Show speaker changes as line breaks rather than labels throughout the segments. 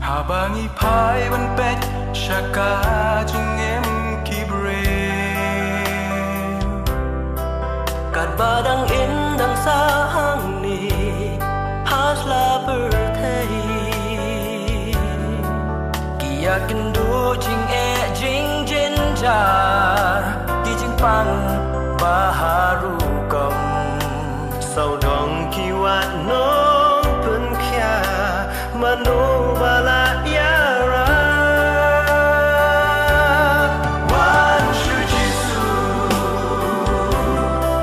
Habang ipaiwan-pet siya kajing kibrel
Kat badang indang sahang ni hasla berthei Kia kendu jing jing jinjar Ki jing pang baharu kam
Sau dong kiwat nong pen kya mano bala yara
Wan shu jisu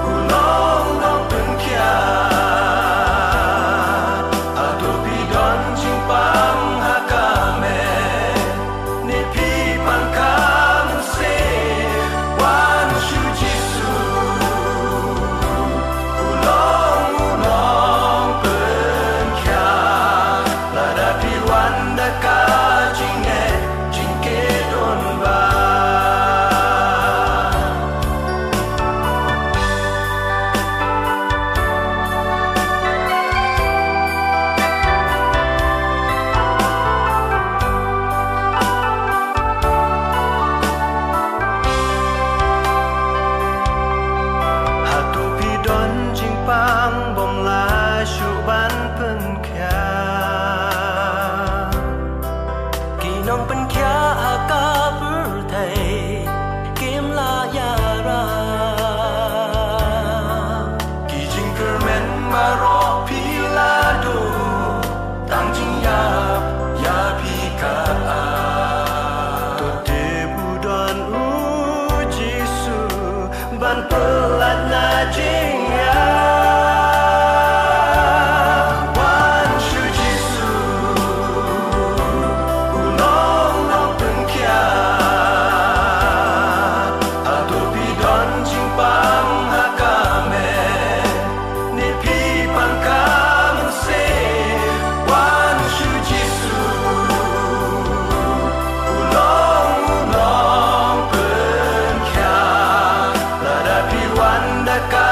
ulong dong pen kya Adopi don jing pang hakame Ni pi pang kam se Wan shu jisu ulong pen kya Lada pi wanda ka jing ke don ba
Hatu pi don jing pang bom la shu ban pen kya
Kinong pen kya ka berthei Kim la yara
Kijing kermen maro pilado Tang jing ya pi ka
to te budon u jisu ban pelat na jing ya
Wan shu jisu ulong dong pen kya Adopi don jing pang hakame Ni pi pang kam se Wan shu jisu ulong pen kya Lada pi wanda ka